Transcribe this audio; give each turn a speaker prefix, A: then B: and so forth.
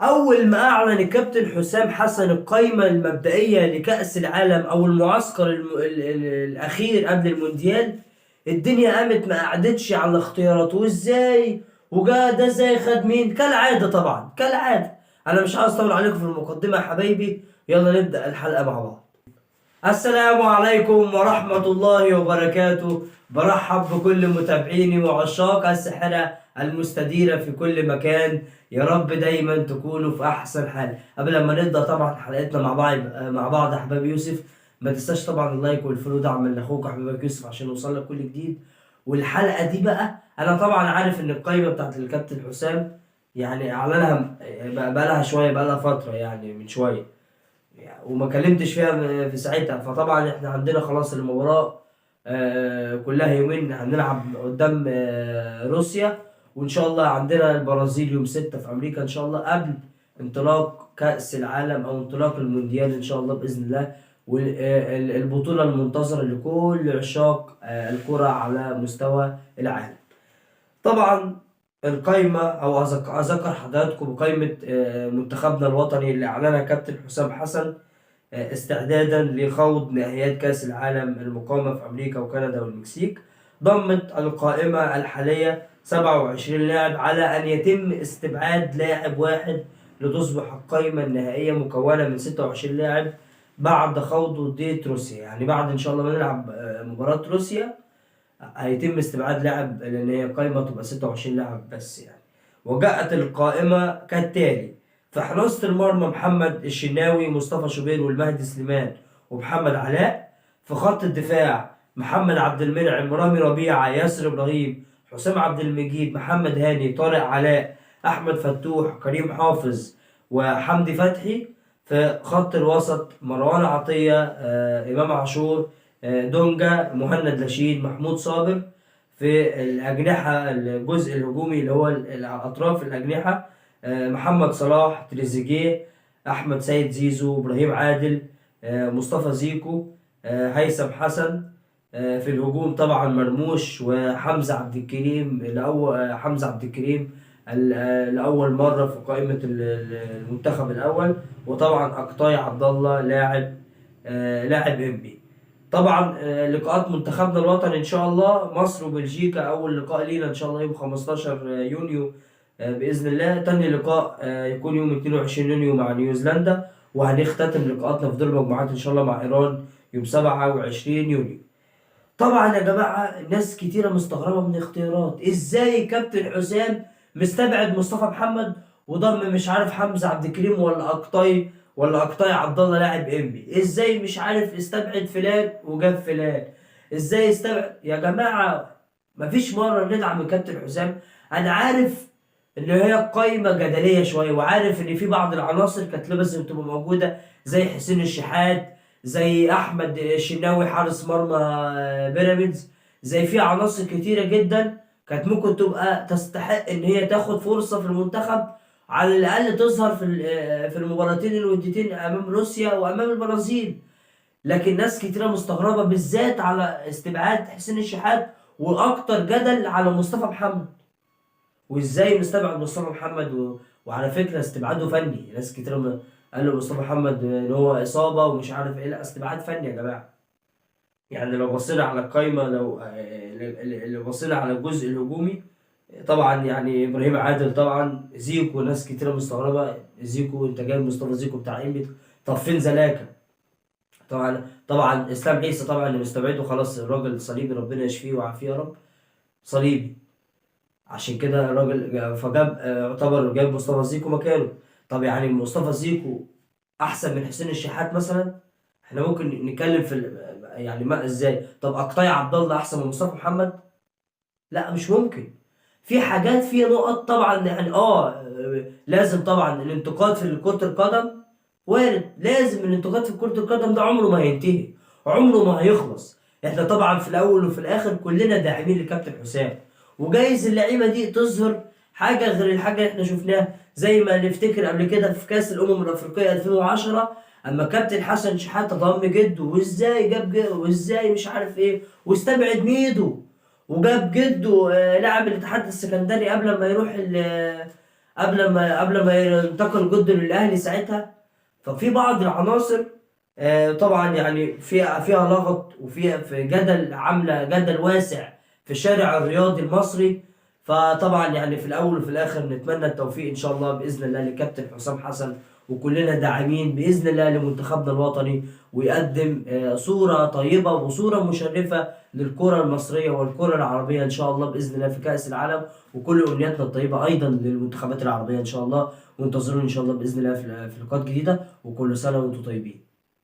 A: أول ما أعلن الكابتن حسام حسن القائمة المبدئية لكأس العالم أو المعسكر الأخير قبل المونديال، الدنيا قامت ما قعدتش على الاختيارات وإزاي وجا ده إزاي خد مين، كالعادة طبعا كالعادة. أنا مش عاوز أطول عليكم في المقدمة يا حبايبي، يلا نبدأ الحلقة مع بعض. السلام عليكم ورحمة الله وبركاته. برحب بكل متابعيني وعشاق الساحرة المستديرة في كل مكان. يا رب دايما تكونوا في أحسن حال. قبل ما نبدأ طبعا حلقتنا مع بعض يا حبايب يوسف، ما تنساش طبعا اللايك والفولو، دعم من أخوك حبيبك يوسف عشان يوصلك كل جديد. والحلقة دي بقى أنا طبعا عارف إن القايمة بتاعت الكابتن حسام يعني أعلنها بقالها شوية، بقالها فترة يعني من شوية يعني، وما كلمتش فيها في ساعتها. فطبعا احنا عندنا خلاص المباراة كلها يومين، هنلعب قدام روسيا، وان شاء الله عندنا البرازيل يوم 6 في امريكا ان شاء الله، قبل انطلاق كأس العالم او انطلاق المونديال ان شاء الله بإذن الله. والبطولة المنتظرة لكل عشاق الكرة على مستوى العالم. طبعا القايمة أو أذكر حضراتكم بقايمة منتخبنا الوطني اللي أعلنها كابتن حسام حسن استعدادا لخوض نهائيات كأس العالم المقامة في أمريكا وكندا والمكسيك. ضمت القائمة الحالية 27 لاعب، على أن يتم استبعاد لاعب واحد لتصبح القائمة النهائية مكونة من 26 لاعب بعد خوض ودية روسيا. يعني بعد إن شاء الله ما نلعب مباراة روسيا هيتم استبعاد لاعب، لأن هي قائمة تبقى 26 لاعب بس يعني. وجاءت القائمة كالتالي: في حراسة المرمى محمد الشناوي، مصطفى شوبير، والمهدي سليمان، ومحمد علاء. في خط الدفاع محمد عبد المنعم، رامي ربيعة، ياسر إبراهيم، حسام عبد المجيد، محمد هاني، طارق علاء، أحمد فتوح، كريم حافظ، وحمدي فتحي. في خط الوسط مروان عطية، إمام عاشور، دونجا، مهند لاشين، محمود صابر. في الأجنحة الجزء الهجومي اللي هو الأطراف الأجنحة محمد صلاح، تريزيجيه، أحمد سيد زيزو، إبراهيم عادل، مصطفى زيكو، هيثم حسن. في الهجوم طبعا مرموش وحمزة عبد الكريم، حمزة عبد الكريم لأول مرة في قائمة المنتخب الأول. وطبعا أقطاي عبد الله لاعب إنبي. طبعا لقاءات منتخبنا الوطني ان شاء الله مصر وبلجيكا، اول لقاء لينا ان شاء الله يوم 15 يونيو باذن الله. تاني لقاء يكون يوم 22 يونيو مع نيوزيلندا، وهنختتم لقاءاتنا في دور المجموعات ان شاء الله مع ايران يوم 27 يونيو. طبعا يا جماعه ناس كتيره مستغربه من اختيارات، ازاي كابتن حسام مستبعد مصطفى محمد وضم مش عارف حمزه عبد الكريم ولا اقطاي عبد الله لاعب انبي، ازاي مش عارف استبعد فلان وجاب فلان، ازاي استبعد يا جماعه. مفيش مره ندعم الكابتن حسام. انا عارف ان هي قايمه جدليه شويه، وعارف ان في بعض العناصر كانت لازم تبقى موجوده، زي حسين الشحات، زي احمد الشناوي حارس مرمى بيراميدز، زي في عناصر كتيره جدا كانت ممكن تبقى تستحق ان هي تاخد فرصه في المنتخب، على الاقل تظهر في المباراتين الوديتين امام روسيا وامام البرازيل. لكن ناس كتيره مستغربه بالذات على استبعاد حسين الشحات، واكتر جدل على مصطفى محمد. وازاي مستبعد مصطفى محمد وعلى فكره استبعاده فني. ناس كتير قالوا مصطفى محمد ان هو اصابه ومش عارف ايه، لا استبعاد فني يا جماعه. يعني لو بصينا على القايمه، لو بصينا على الجزء الهجومي، طبعا يعني ابراهيم عادل، طبعا زيكو. ناس كتير مستغربه زيكو، انت جايب مصطفى زيكو بتاع انبي، طب فين زلاكا؟ طبعا اسلام عيسى طبعا اللي مستبعده خلاص، الراجل صليبي ربنا يشفيه ويعافيه يا رب، صليبي. عشان كده الراجل فجاب يعتبر جايب مصطفى زيكو مكانه. طب يعني مصطفى زيكو احسن من حسين الشحات مثلا؟ احنا ممكن نتكلم يعني ما ازاي. طب اقطاع عبد الله احسن من مصطفى محمد؟ لا مش ممكن. في حاجات، في نقط طبعا يعني لازم طبعا الانتقاد في كرة القدم وارد، لازم الانتقاد في كرة القدم ده عمره ما هينتهي، عمره ما هيخلص. احنا طبعا في الاول وفي الاخر كلنا داعمين لكابتن حسام، وجايز اللعيبه دي تظهر حاجه غير الحاجه اللي احنا شفناها. زي ما نفتكر قبل كده في كاس الافريقيه 2010، اما كابتن حسن شحاته ضم جده، وازاي جاب جده، وازاي مش عارف ايه، واستبعد ميدو، وجاب جده لاعب الاتحاد السكندري قبل ما يروح قبل ما ينتقل جده للاهلي ساعتها. ففي بعض العناصر طبعا يعني فيها لغط، وفيها في جدل، عامله جدل واسع في الشارع الرياضي المصري. فطبعا يعني في الاول وفي الاخر نتمنى التوفيق ان شاء الله باذن الله لكابتن حسام حسن، وكلنا داعمين باذن الله لمنتخبنا الوطني، ويقدم صوره طيبه وصوره مشرفه للكره المصريه والكره العربيه ان شاء الله باذن الله في كاس العالم. وكل امنياتنا الطيبه ايضا للمنتخبات العربيه ان شاء الله. وانتظرونا ان شاء الله باذن الله في لقاءات جديده، وكل سنه وانتم طيبين.